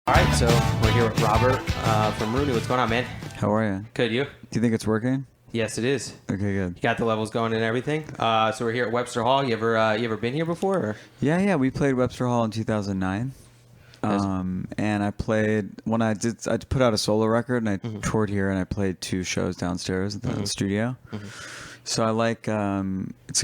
All right, so we're here with Robert from Rooney. What's going on, man? How are you? Good, you? Do you think it's working? Yes, it is. Okay, good. You got the levels going and everything. So we're here at Webster Hall. You ever been here before? Or? Yeah. We played Webster Hall in 2009. And I played when I put out a solo record and I toured here and I played 2 shows downstairs at the studio. So I like it's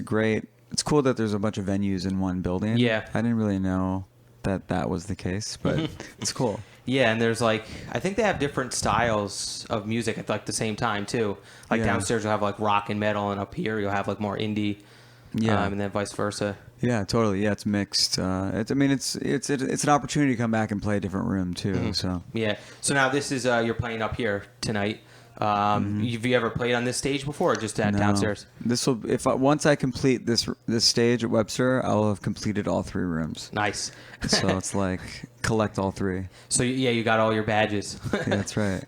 cool that there's a bunch of venues in one building. Yeah. I didn't really know that was the case, but it's cool. Yeah, and there's I think they have different styles of music at the same time too. Downstairs you'll have rock and metal, and up here you'll have more indie. Yeah. And then vice versa. Yeah, totally. Yeah, it's mixed. It's an opportunity to come back and play a different room too. So yeah. So now this is you're playing up here tonight. Have you ever played on this stage before, or just downstairs? Once I complete this stage at Webster, I'll have completed all 3 rooms. Nice. So it's collect all 3. So yeah, you got all your badges. Yeah, that's right.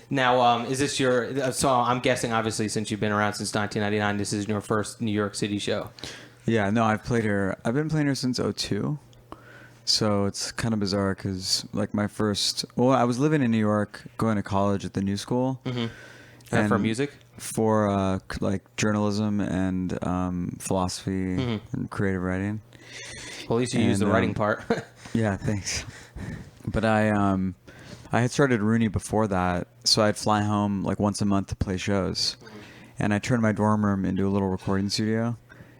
Now, is this your? So I'm guessing, obviously, since you've been around since 1999, this is your first New York City show. Yeah, no, I've played here. I've been playing here since 2002. So it's kind of bizarre because I was living in New York, going to college at the New School. And for music? For journalism and philosophy and creative writing. Well, at least you used the writing part. Yeah, thanks. But I had started Rooney before that, so I'd fly home once a month to play shows. And I turned my dorm room into a little recording studio.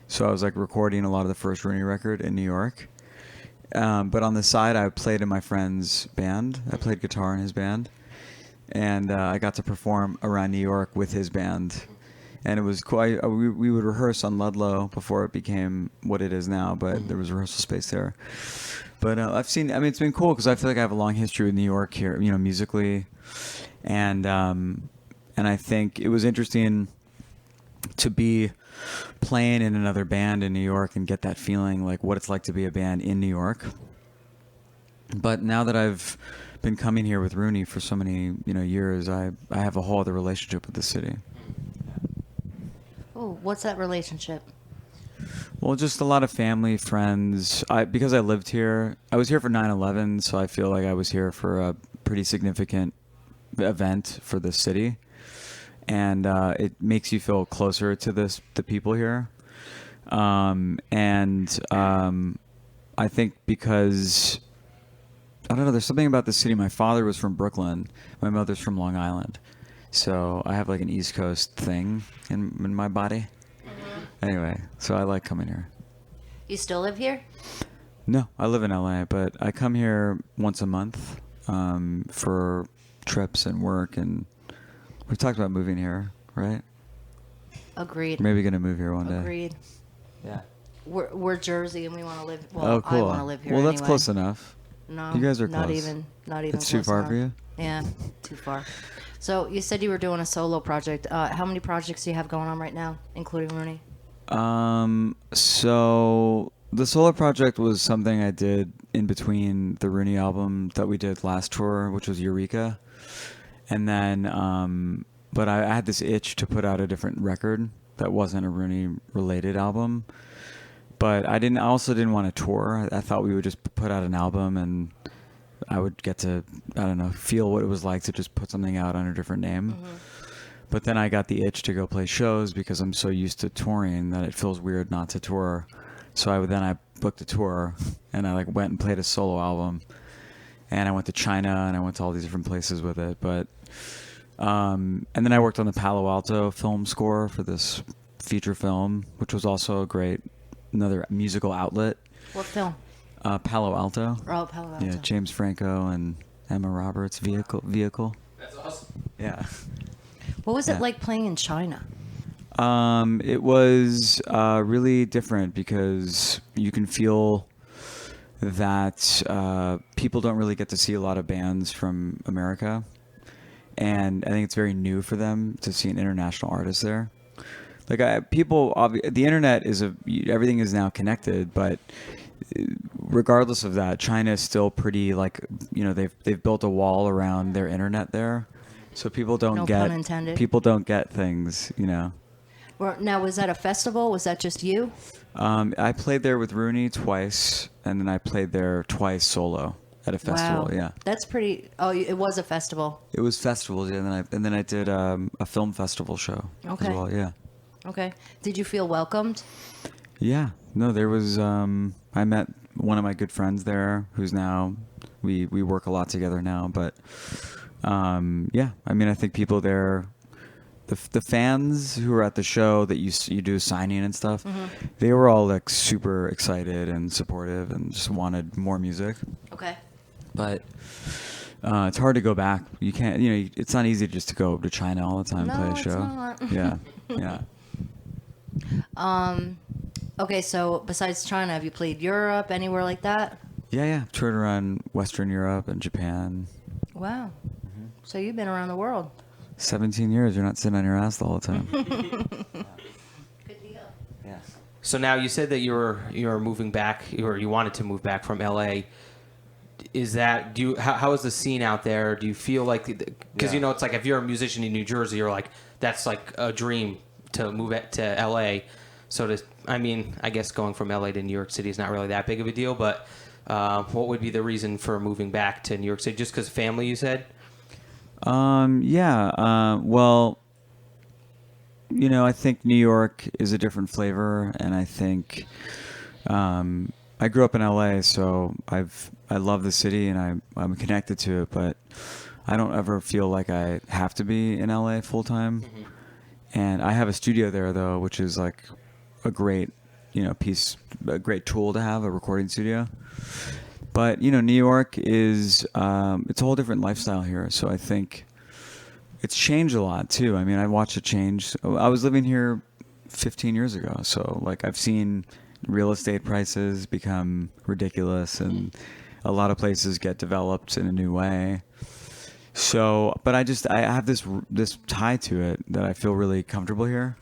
So I was recording a lot of the first Rooney record in New York. But on the side, I played in my friend's band. I played guitar in his band. And I got to perform around New York with his band. And it was cool. We would rehearse on Ludlow before it became what it is now, but there was rehearsal space there. But it's been cool because I feel like I have a long history with New York here, musically. And I think it was interesting to be playing in another band in New York and get that feeling what it's like to be a band in New York. But now that I've been coming here with Rooney for so many years, I have a whole other relationship with the city. Oh, what's that relationship? Well, just a lot of family, friends. Because I lived here, I was here for 9/11, so I feel like I was here for a pretty significant event for the city. And it makes you feel closer to the people here. I think because, I don't know, there's something about the city. My father was from Brooklyn. My mother's from Long Island. So I have an East Coast thing in my body. Anyway, so I like coming here. You still live here? No, I live in LA, but I come here once a month for trips and work, and we've talked about moving here, right? Agreed. Maybe gonna move here one day. Agreed. Yeah. We're Jersey, and we want to live. Well, oh, cool. I want to live here. Well, that's anyway. close enough. No, you guys are not close. Not even. It's too close far enough. for you. Yeah, too far. So you said you were doing a solo project. How many projects do you have going on right now, including Rooney? So the solo project was something I did in between the Rooney album that we did last tour, which was Eureka. And then, but I had this itch to put out a different record that wasn't a Rooney related album. But I also didn't want to tour. I thought we would just put out an album and I would get to, I don't know, feel what it was like to just put something out under a different name. But then I got the itch to go play shows because I'm so used to touring that it feels weird not to tour. So I booked a tour and I went and played a solo album. And I went to China and I went to all these different places with it. But and then I worked on the Palo Alto film score for this feature film, which was also another musical outlet. What film? Palo Alto. Oh, Palo Alto. Yeah, James Franco and Emma Roberts' vehicle. That's awesome. Yeah. What was it like playing in China? It was really different because you can feel that people don't really get to see a lot of bands from America. And I think it's very new for them to see an international artist there. The internet everything is now connected, but regardless of that, China is still pretty they've built a wall around their internet there, so people don't pun intended. People don't get things. Now, was that a festival? Was that just you? I played there with Rooney twice, and then I played there twice solo at a festival. Wow. Yeah. That's pretty. Oh, it was a festival. It was festivals, yeah. And then I did a film festival show Okay. as well. Yeah. Okay. Did you feel welcomed? Yeah. No, there was. I met one of my good friends there, who's now we work a lot together now. But yeah, I mean, I think people there, the fans who were at the show that you do signing and stuff, they were all like super excited and supportive and just wanted more music. Okay. But it's hard to go back. You can't. It's not easy just to go to China all the time and play a it's show. not. Yeah. Yeah. Okay, so besides China, have you played Europe, anywhere like that? Yeah. Toured around Western Europe and Japan. Wow. So you've been around the world. 17 years. You're not sitting on your ass the whole time. Good deal. Yes. So now you said that you're moving back, or you wanted to move back from LA. Is that how is the scene out there? Do you feel like, because it's like if you're a musician in New Jersey, you're like, that's like a dream to move to LA. So I guess going from LA to New York City is not really that big of a deal. But what would be the reason for moving back to New York City? Just because family, you said? Yeah. Well, I think New York is a different flavor, and I think I grew up in LA, so I love the city and I'm connected to it, but I don't ever feel like I have to be in LA full time. Mm-hmm. And I have a studio there though, which is like a great, a great tool to have, a recording studio. But New York is it's a whole different lifestyle here, so I think it's changed a lot too. I mean, I watched it change. I was living here 15 years ago, so like I've seen real estate prices become ridiculous and a lot of places get developed in a new way. So, but I have this tie to it that I feel really comfortable here.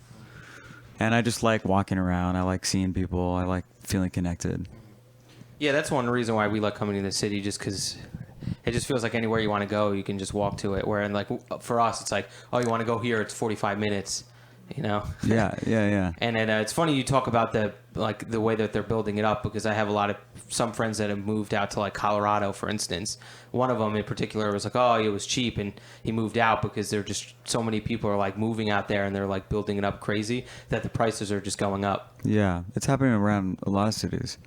And I just like walking around. I like seeing people. I like feeling connected. Yeah, that's one reason why we like coming to the city, just because it just feels like anywhere you want to go, you can just walk to it. Where, like, for us, it's like, oh, you want to go here, it's 45 minutes. Yeah. And then it's funny you talk about the way that they're building it up, because I have some friends that have moved out to like Colorado, for instance. One of them in particular was like, oh, it was cheap, and he moved out because there are just so many people are like moving out there, and they're like building it up crazy that the prices are just going up. Yeah, it's happening around a lot of cities.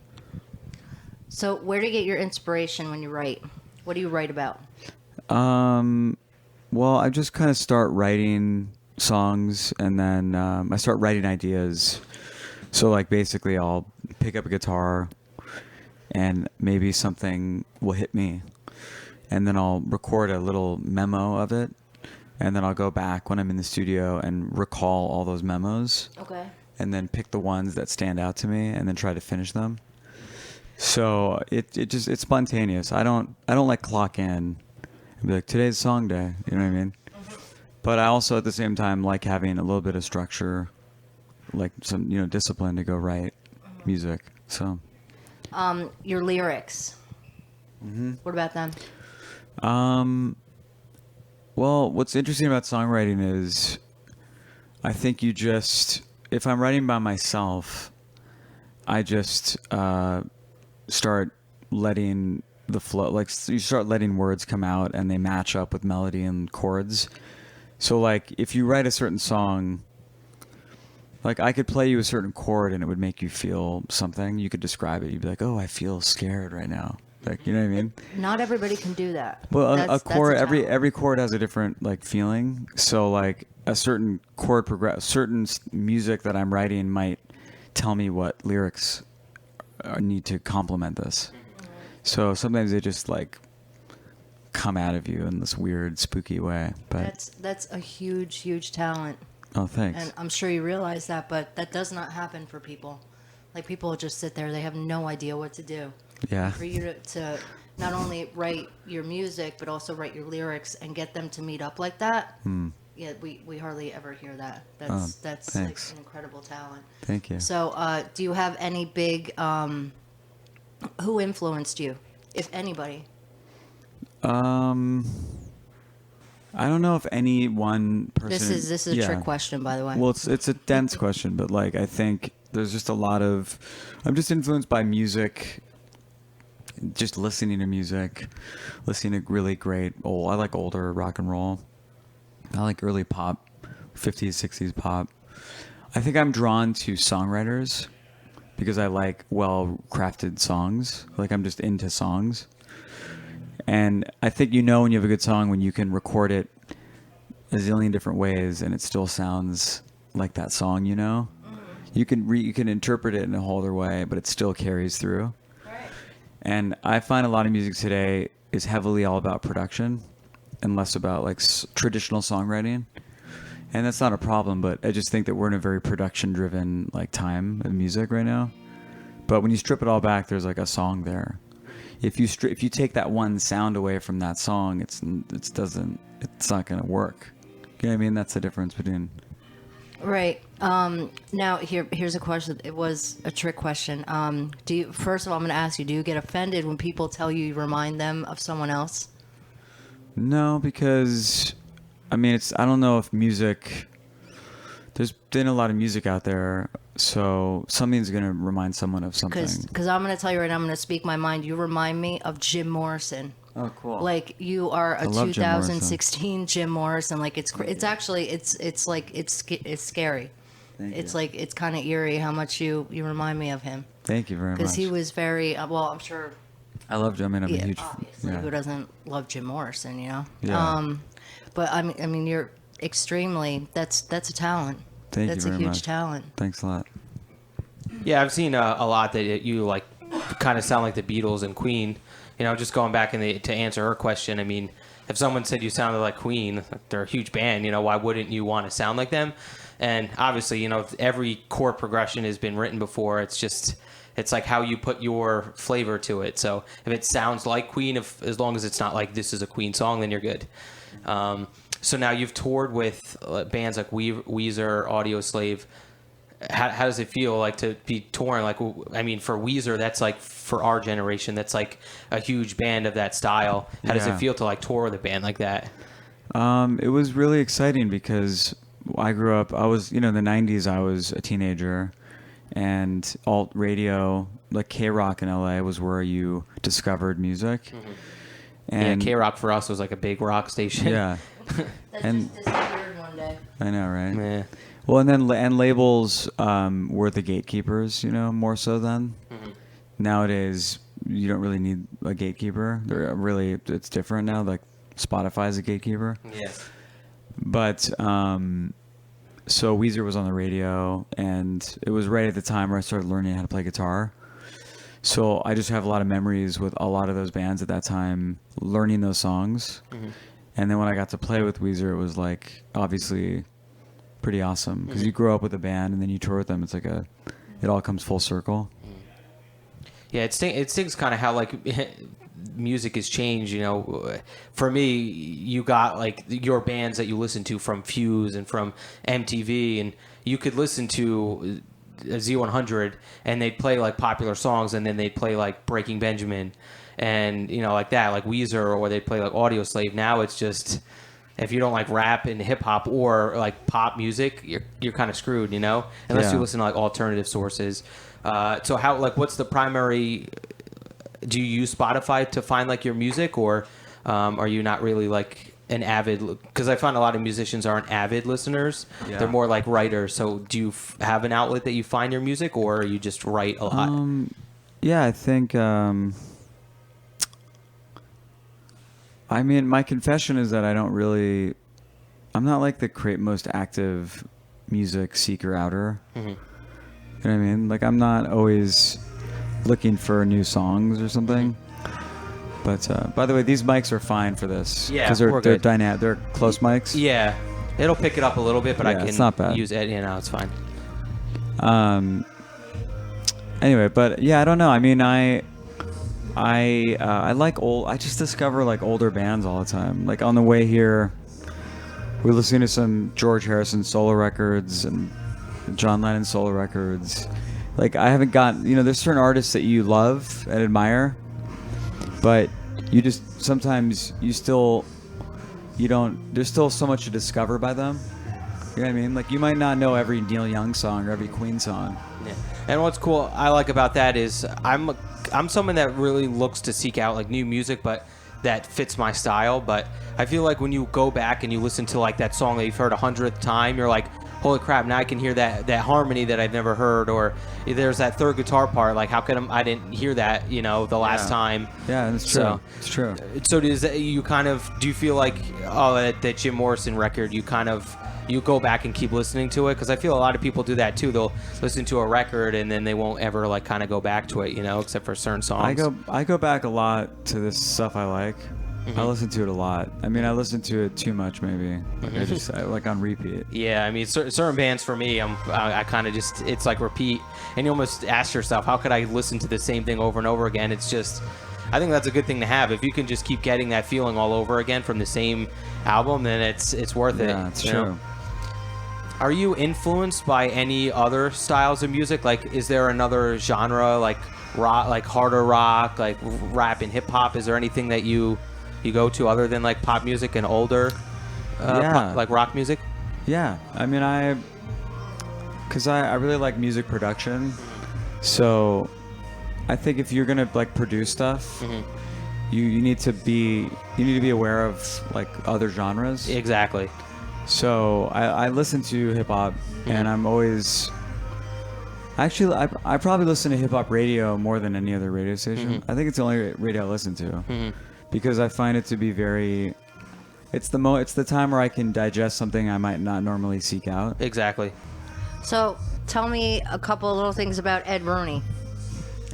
So where do you get your inspiration when you write? What do you write about? Well, I just kind of start writing songs, and then I start writing ideas. So like basically I'll pick up a guitar and maybe something will hit me, and then I'll record a little memo of it, and then I'll go back when I'm in the studio and recall all those memos. Okay. And then pick the ones that stand out to me and then try to finish them. So it's spontaneous. I don't like clock in and be like, today's song day, you know what I mean? But I also at the same time like having a little bit of structure, like some discipline to go write music. So your lyrics. Mm-hmm. What about them? Well, what's interesting about songwriting is I think if I'm writing by myself, I just start letting the flow, like you start letting words come out and they match up with melody and chords. So like if you write a certain song, like I could play you a certain chord and it would make you feel something. You could describe it. You'd be like, oh, I feel scared right now. Like, you know what I mean? Not everybody can do that. Well, a chord, every chord has a different like feeling. So like a certain chord certain music that I'm writing might tell me what lyrics need to complement this. So sometimes they just like come out of you in this weird, spooky way. But that's a huge talent. Oh, thanks. And I'm sure you realize that, but that does not happen for people. Like people just sit there, they have no idea what to do. Yeah. For you to not only write your music, but also write your lyrics and get them to meet up like that. Yeah, we hardly ever hear that. That's like an incredible talent. Thank you. So, do you have any big? Who influenced you, if anybody? I don't know if any one person. This is a trick question, by the way. Well, it's a dense question, but like I think there's just a lot of. I'm just influenced by music just listening to music, listening to really great I like older rock and roll. I like early pop, 50s, 60s pop. I think I'm drawn to songwriters because I like well-crafted songs. Like I'm just into songs. And I think when you have a good song when you can record it a zillion different ways and it still sounds like that song, You can interpret it in a whole other way, but it still carries through. Right. And I find a lot of music today is heavily all about production and less about like traditional songwriting. And that's not a problem, but I just think that we're in a very production-driven like time of music right now. But when you strip it all back, there's like a song there. If you take that one sound away from that song, it's not going to work. You know what I mean? That's the difference between. Right. Now here's a question. It was a trick question. First of all, I'm going to ask you, do you get offended when people tell you remind them of someone else? No, because I don't know if music, there's been a lot of music out there, so something's going to remind someone of something. Because I'm going to tell you right now, I'm going to speak my mind. You remind me of Jim Morrison. Oh, cool. Like you are a 2016 Jim Morrison. Like it's actually it's scary. It's kind of eerie how much you remind me of him. Thank you very much. Because he was very I'm sure. I love Jim. I'm a huge. Obviously, who doesn't love Jim Morrison? Yeah. But I mean, you're extremely. That's a talent. Thank that's you very a huge much. talent. Thanks a lot. Yeah, I've seen a lot that you like kind of sound like the Beatles and Queen. Just going back to answer her question, I mean, if someone said you sounded like Queen, they're a huge band, why wouldn't you want to sound like them? And obviously, every chord progression has been written before. It's like how you put your flavor to it. So if it sounds like Queen, as long as it's not like this is a Queen song, then you're good. So now you've toured with bands like Weezer, Audioslave. How does it feel like to be touring? Like, I mean, for Weezer, that's like for our generation, that's like a huge band of that style. How does it feel to like tour with a band like that? It was really exciting because I grew up. I was, in the '90s. I was a teenager, and alt radio, like K-Rock in LA, was where you discovered music. Mm-hmm. And K-Rock for us was like a big rock station. Yeah, That just disappeared one day. I know, right? Yeah. Well, and then labels were the gatekeepers, more so then. Mm-hmm. Nowadays, you don't really need a gatekeeper. It's different now. Like Spotify's a gatekeeper. Yes. But so Weezer was on the radio, and it was right at the time where I started learning how to play guitar. So I just have a lot of memories with a lot of those bands at that time, learning those songs. Mm-hmm. And then when I got to play with Weezer, it was like obviously pretty awesome because you grow up with a band and then you tour with them. It's like it all comes full circle. Yeah, it stings kind of how like music has changed. For me, you got like your bands that you listen to from Fuse and from MTV, and you could listen to Z100 and they'd play like popular songs, and then they'd play like Breaking Benjamin and like that, like Weezer, or they'd play like Audioslave. Now it's just, if you don't like rap and hip hop or like pop music, you're kind of screwed, unless you listen to like alternative sources. So how, like, what's the primary? Do you use Spotify to find like your music, or are you not really like an avid? Because I find a lot of musicians aren't avid listeners; they're more like writers. So do you have an outlet that you find your music, or you just write a lot? Yeah, I think. I mean, my confession is that I'm not like the most active music seeker outer. Mm-hmm. You know what I mean? Like, I'm not always looking for new songs or something. But by the way, these mics are fine for this. Yeah, because they're dynamic. They're close mics. Yeah, it'll pick it up a little bit, but I can it's not bad. use it. It's fine. Anyway, but yeah, I don't know. I mean, I like I just discover like older bands all the time. Like on the way here, we're listening to some George Harrison solo records and John Lennon solo records. Like I haven't there's certain artists that you love and admire, but you just sometimes there's still so much to discover by them. You know what I mean? Like you might not know every Neil Young song or every Queen song. Yeah. And what's cool I like about that is I'm I'm someone that really looks to seek out like new music, but that fits my style. But I feel like when you go back and you listen to like that song that you've heard 100th time, you're like, holy crap, now I can hear that harmony that I've never heard, or there's that third guitar part, like how come I didn't hear that, the last time. Yeah, that's true. So, it's true. So do you feel like, that Jim Morrison record, you go back and keep listening to it? Because I feel a lot of people do that too. They'll listen to a record and then they won't ever like kind of go back to it, except for certain songs. I go back a lot to this stuff I like. I listen to it a lot. I mean, I listen to it too much, maybe. I like on repeat. Yeah, I mean, certain bands for me, I kind of just, it's like repeat, and you almost ask yourself, how could I listen to the same thing over and over again? It's just, I think that's a good thing to have. If you can just keep getting that feeling all over again from the same album, then it's worth it. Yeah, it's true. Are you influenced by any other styles of music? Like, is there another genre, like rock, like harder rock, like rap and hip hop? Is there anything that you go to other than like pop music and older, like rock music? Yeah, I mean, because I really like music production, so I think if you're gonna like produce stuff, you need to be aware of like other genres. Exactly. So I listen to hip hop, and I'm always actually I probably listen to hip hop radio more than any other radio station. I think it's the only radio I listen to. Because I find it to be very, it's the time where I can digest something I might not normally seek out. Exactly. So tell me a couple of little things about Ed Rooney.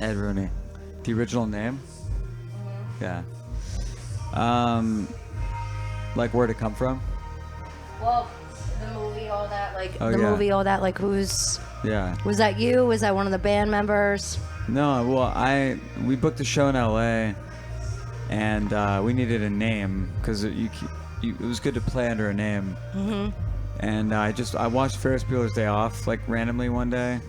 Ed Rooney, the original name. Yeah. Like where'd it come from? Well, the movie, all that, like movie, all that, like who's? Yeah. Was that you? Was that one of the band members? No. Well, we booked a show in LA. And we needed a name because it was good to play under a name. And I watched Ferris Bueller's Day Off like randomly one day,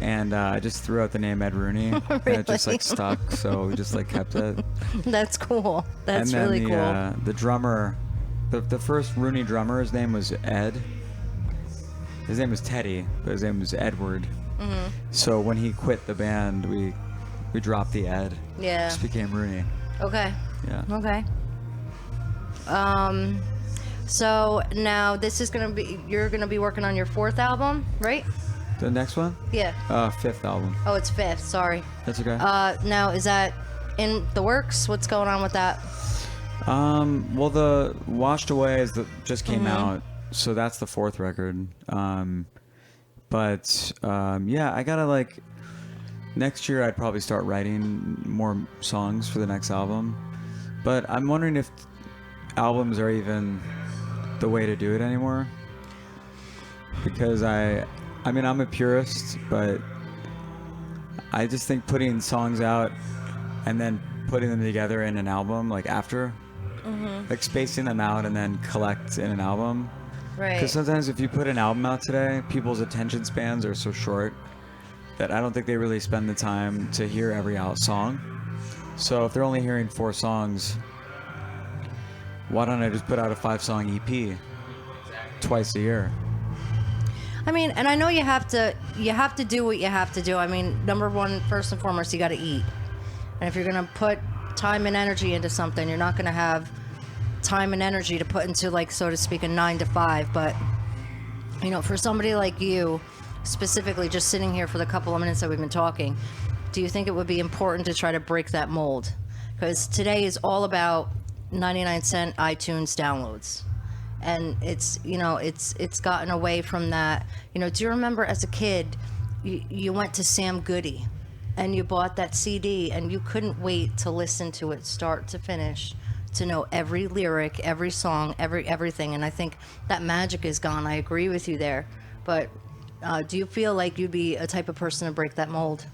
and I just threw out the name Ed Rooney, Really? and it just like stuck. So we just like kept it. That's cool. That's and then really cool. The drummer, the first Rooney drummer, his name was Ed. His name was Teddy, but his name was Edward. So when he quit the band, we dropped the Ed. Yeah. Just became Rooney. Okay. Yeah. Okay. So now this is you're gonna be working on your 4th album, right? The next one? Yeah. 5th album. Oh, it's 5th. Sorry. That's okay. Now is that in the works? What's going on with that? Well, the Washed Away just came out, so that's the 4th record. Yeah, I gotta like. Next year, I'd probably start writing more songs for the next album. But I'm wondering if albums are even the way to do it anymore. Because I mean, I'm a purist, but I just think putting songs out and then putting them together in an album, like after, like spacing them out and then collect in an album. Right. Because sometimes if you put an album out today, people's attention spans are so short that I don't think they really spend the time to hear every song. So if they're only hearing 4 songs, why don't I just put out a 5-song EP twice a year? I mean, and I know you have to do what you have to do. I mean, number one, first and foremost, you got to eat. And if you're going to put time and energy into something, you're not going to have time and energy to put into, like, so to speak, a 9 to 5. But, for somebody like you, specifically just sitting here for the couple of minutes that we've been talking, do you think it would be important to try to break that mold? Because today is all about 99-cent iTunes downloads, and it's gotten away from that. Do you remember as a kid you went to Sam Goody and you bought that CD and you couldn't wait to listen to it start to finish, to know every lyric, every song, everything? And I think that magic is gone. I agree with you there. But do you feel like you'd be a type of person to break that mold?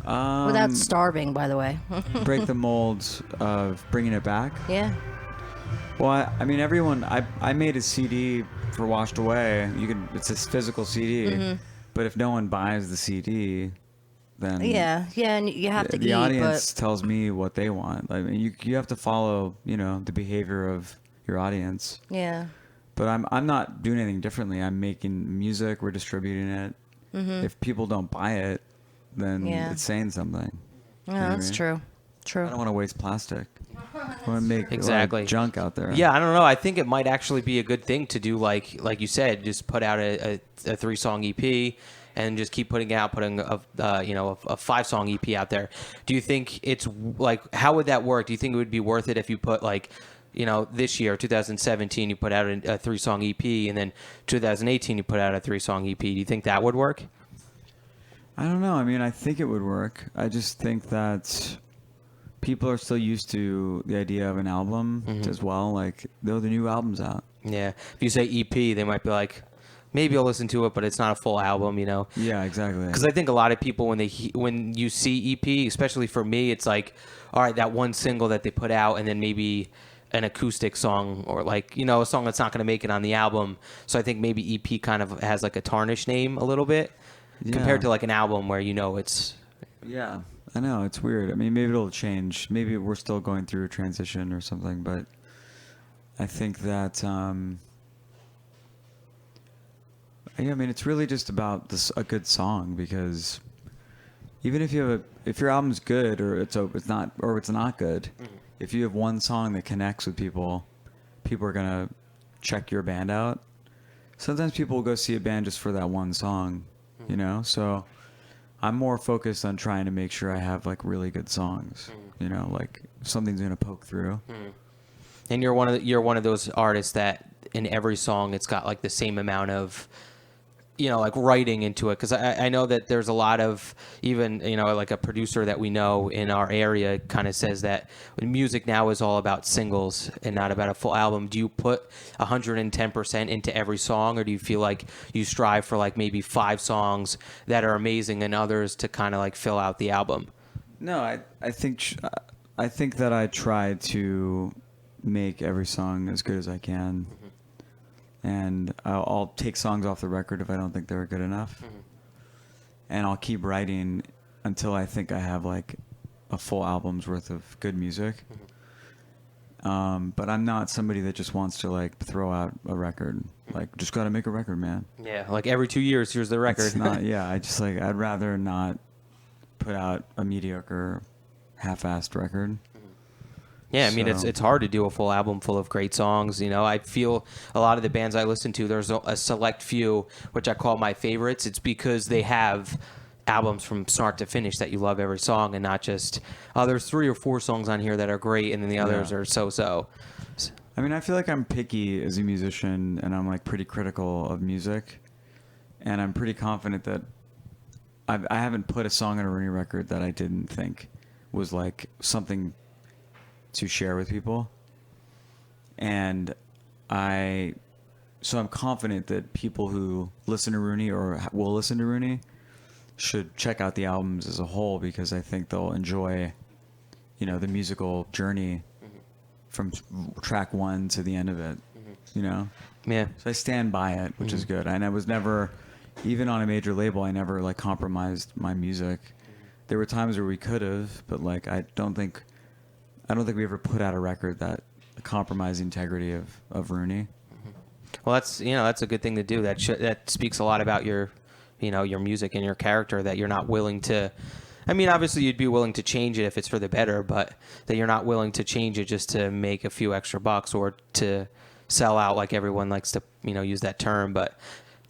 Without starving, by the way. Break the mold of bringing it back? Yeah. Well, I mean, I made a CD for Washed Away. It's a physical CD, but if no one buys the CD, then yeah, and you have to eat. The audience tells me what they want. I mean, you have to follow, the behavior of your audience. Yeah. But I'm not doing anything differently. I'm making music. We're distributing it. If people don't buy it, then Yeah. it's saying something. Yeah, You know what I that's mean? true. True. I don't want to waste plastic. I want to make Exactly. junk out there. Yeah, I don't know. I think it might actually be a good thing to do, like you said, just put out a 3-song EP and just keep putting a 5-song EP out there. Do you think it's like, how would that work? Do you think it would be worth it if you put like, this year, 2017, you put out a 3-song EP, and then 2018 you put out a 3-song EP? Do you think that would work? I don't know. I mean, I think it would work. I just think that people are still used to the idea of an album as well. Like, though the new album's out. Yeah. If you say EP, they might be like, maybe I'll listen to it, but it's not a full album, Yeah, exactly. Because I think a lot of people, when you see EP, especially for me, it's like, all right, that one single that they put out, and then maybe an acoustic song, or like, a song that's not going to make it on the album. So I think maybe EP kind of has like a tarnished name a little bit compared to like an album where it's... Yeah, I know. It's weird. I mean, maybe it'll change. Maybe we're still going through a transition or something, but I think that... I mean, it's really just about a good song, because even if your album's good or it's not good, if you have one song that connects with people are gonna check your band out. Sometimes people will go see a band just for that one song, So I'm more focused on trying to make sure I have like really good songs, like something's gonna poke through. And you're one of those artists that in every song it's got like the same amount of like writing into it, because I know that there's a lot of, even like a producer that we know in our area kind of says that music now is all about singles and not about a full album. Do you put 110% into every song, or do you feel like you strive for like maybe 5 songs that are amazing and others to kind of like fill out the album? No, I think that I try to make every song as good as I can. And I'll take songs off the record if I don't think they're good enough. And I'll keep writing until I think I have like a full album's worth of good music. But I'm not somebody that just wants to like throw out a record. Like, just got to make a record, man. Yeah, like every 2 years, here's the record. It's not, yeah, I'd rather not put out a mediocre, half-assed record. Yeah, I mean, So- it's hard to do a full album full of great songs. I feel a lot of the bands I listen to, there's a select few, which I call my favorites. It's because they have albums from start to finish that you love every song, and not just, there's 3 or 4 songs on here that are great, and then the others are so-so. I mean, I feel like I'm picky as a musician, and I'm like pretty critical of music, and I'm pretty confident that I haven't put a song on a Rooney record that I didn't think was like something to share with people. And so I'm confident that people who listen to Rooney or will listen to Rooney should check out the albums as a whole, because I think they'll enjoy, the musical journey from track 1 to the end of it, Yeah. So I stand by it, which is good. And I was never, even on a major label, I never like compromised my music. There were times where we could have, but like I don't think we ever put out a record that compromised the integrity of Rooney. Well, that's a good thing to do. That speaks a lot about your music and your character, that you're not willing to. I mean, obviously you'd be willing to change it if it's for the better, but that you're not willing to change it just to make a few extra bucks or to sell out, like everyone likes to use that term. But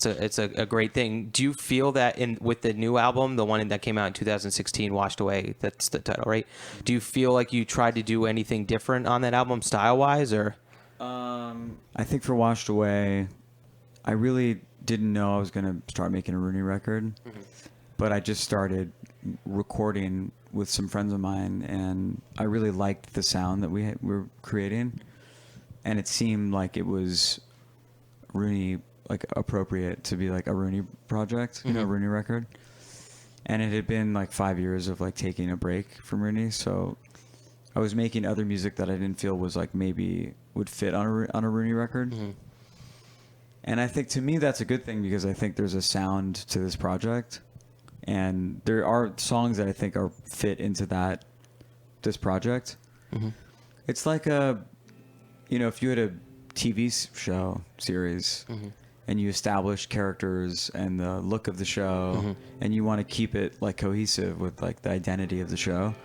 it's a great thing. Do you feel that with the new album, the one that came out in 2016, Washed Away, that's the title, right? Do you feel like you tried to do anything different on that album style-wise, or? I think for Washed Away, I really didn't know I was going to start making a Rooney record, but I just started recording with some friends of mine, and I really liked the sound that we were creating, and it seemed like it was Rooney, like appropriate to be like a Rooney project, a Rooney record. And it had been like 5 years of like taking a break from Rooney, so I was making other music that I didn't feel was like maybe would fit on a Rooney record. And I think to me that's a good thing, because I think there's a sound to this project, and there are songs that I think are fit into this project. It's like if you had a TV show series, and you establish characters and the look of the show, and you want to keep it like cohesive with like the identity of the show.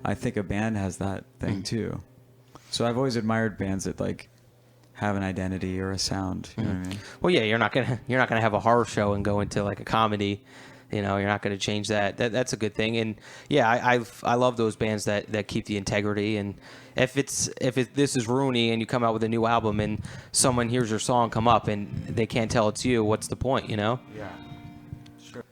I think a band has that thing too. So I've always admired bands that like have an identity or a sound. You know what I mean? Well, yeah, you're not gonna have a horror show and go into like a comedy. You know, you're not going to change that. That's a good thing. And yeah, I love those bands that keep the integrity. And if this is Rooney and you come out with a new album and someone hears your song come up and they can't tell it's you, what's the point? You know? Yeah. Sure.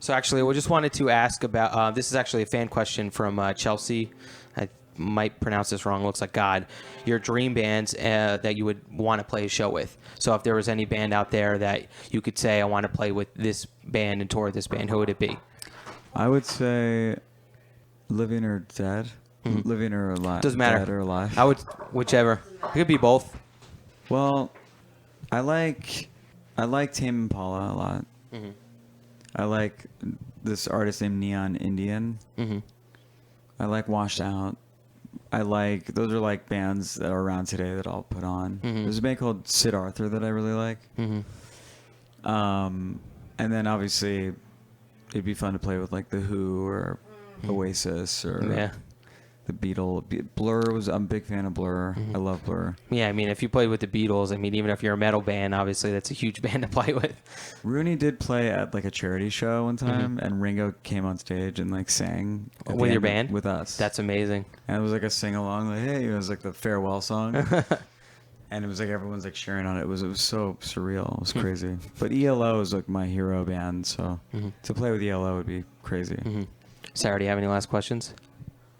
So actually, we just wanted to ask about. This is actually a fan question from Chelsea. I might pronounce this wrong. Looks like God. Your dream bands that you would want to play a show with. So if there was any band out there that you could say, I want to play with this band and tour with this band, who would it be? I would say living or dead. Living or alive. Doesn't matter. Dead or alive. I would, whichever. It could be both. Well, I like Tame Impala a lot. I like this artist named Neon Indian. I like Washed Out. Those are like bands that are around today that I'll put on. There's a band called Sid Arthur that I really like. And then obviously it'd be fun to play with like The Who or Oasis or the Beatles. I'm a big fan of Blur. I love Blur. Yeah, I mean, if you played with the Beatles, I mean, even if you're a metal band, obviously that's a huge band to play with. Rooney did play at like a charity show one time, and Ringo came on stage and like sang at With the your end band? with us. That's amazing. And it was like a sing along, like hey, it was like the farewell song, and it was like everyone's like sharing on it. It was so surreal. It was crazy. But ELO is like my hero band, so to play with ELO would be crazy. Sarah, do you have any last questions?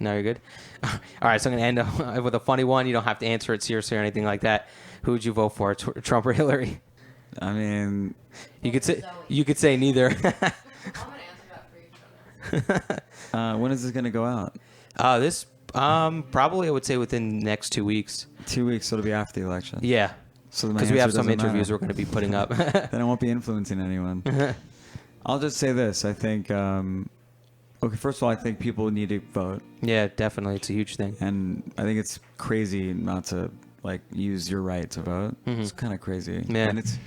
No, you're good? All right, so I'm going to end with a funny one. You don't have to answer it seriously or anything like that. Who would you vote for, Trump or Hillary? I mean, you could say neither. I'm gonna answer that for you. when is this gonna go out? This probably I would say within the next 2 weeks. 2 weeks, so it'll be after the election. Yeah, So my because we have answer some doesn't interviews matter. we're going to be putting up. Then I won't be influencing anyone. I'll just say this. I think, okay, first of all, I think people need to vote. Yeah, definitely. It's a huge thing. And I think it's crazy not to, like, use your right to vote. It's kind of crazy. Yeah. And it's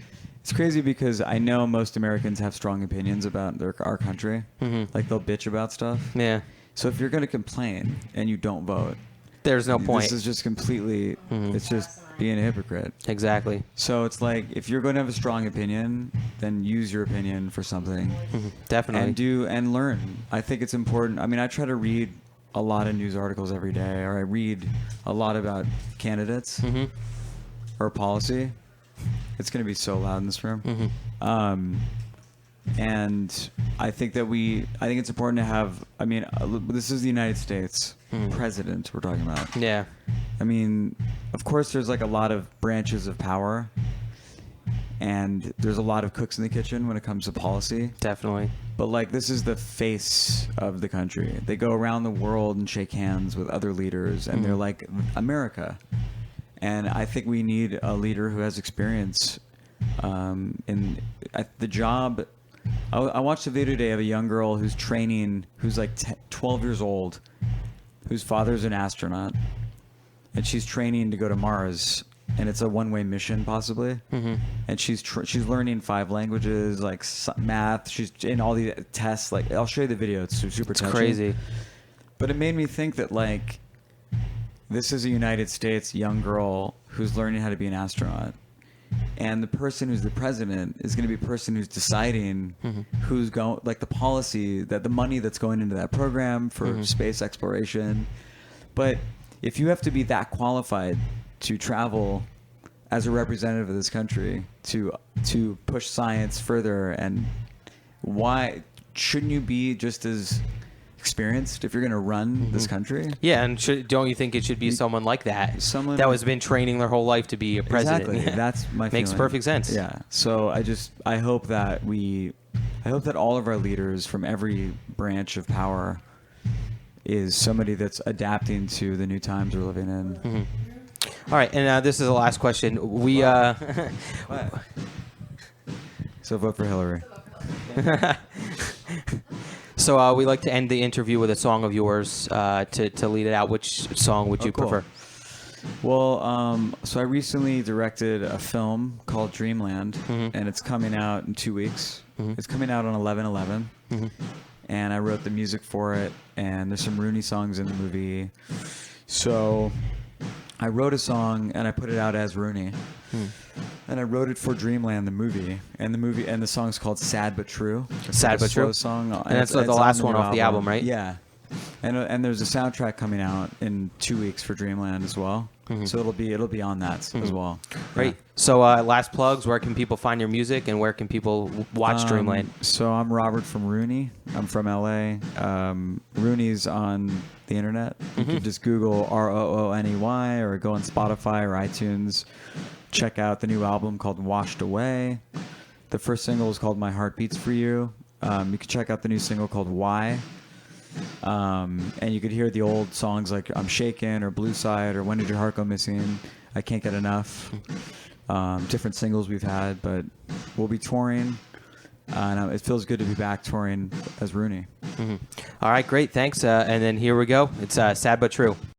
crazy because I know most Americans have strong opinions about our country. Like, they'll bitch about stuff. Yeah. So if you're going to complain and you don't vote, There's no point. this is just completely, it's just being a hypocrite. Exactly. So it's like, if you're going to have a strong opinion, then use your opinion for something. Definitely. And learn. I think it's important. I mean, I try to read a lot of news articles every day, or I read a lot about candidates or policy. It's going to be so loud in this room. And I think that I think it's important to have, I mean, this is the United States president we're talking about. Yeah. I mean, of course, there's like a lot of branches of power, and there's a lot of cooks in the kitchen when it comes to policy. Definitely. But like, this is the face of the country. They go around the world and shake hands with other leaders, and they're like America. And I think we need a leader who has experience in the job. I watched a video today of a young girl who's training, who's like 12 years old, whose father's an astronaut, and she's training to go to Mars, and it's a one-way mission possibly. And she's learning 5 languages, like math. She's in all the tests. Like, I'll show you the video. It's super touching. Crazy. But it made me think that like, this is a United States young girl who's learning how to be an astronaut. And the person who's the president is going to be a person who's deciding who's going, like the policy, that the money that's going into that program for space exploration. But if you have to be that qualified to travel as a representative of this country to push science further, and why shouldn't you be just as experienced if you're going to run this country? Yeah, and don't you think it should be someone like that? Someone that has been training their whole life to be a president. Exactly. That's my Makes feeling. perfect sense. Yeah. So I hope that all of our leaders from every branch of power is somebody that's adapting to the new times we're living in. All right, and this is the last question. So vote for Hillary. So we like to end the interview with a song of yours to lead it out. Which song would you cool. prefer? Well, so I recently directed a film called Dreamland, and it's coming out in 2 weeks. It's coming out on 11/11, and I wrote the music for it, and there's some Rooney songs in the movie. So I wrote a song, and I put it out as Rooney. And I wrote it for Dreamland, the movie, and the song's called "Sad But True." It's Sad like a But True. slow song, And that's the last one off the album, right? Yeah, and there's a soundtrack coming out in 2 weeks for Dreamland as well. So it'll be on that as well. Great. Yeah. So last plugs. Where can people find your music, and where can people watch Dreamland? So I'm Robert from Rooney. I'm from LA. Rooney's on the internet. You can just Google ROONEY or go on Spotify or iTunes. Check out the new album called Washed Away. The first single is called My Heart Beats For You. You can check out the new single called Why. And you could hear the old songs like I'm Shaken or Blue Side or When Did Your Heart Go Missing? I Can't Get Enough. Different singles we've had, but we'll be touring. And it feels good to be back touring as Rooney. All right, great. Thanks. And then here we go. It's Sad But True.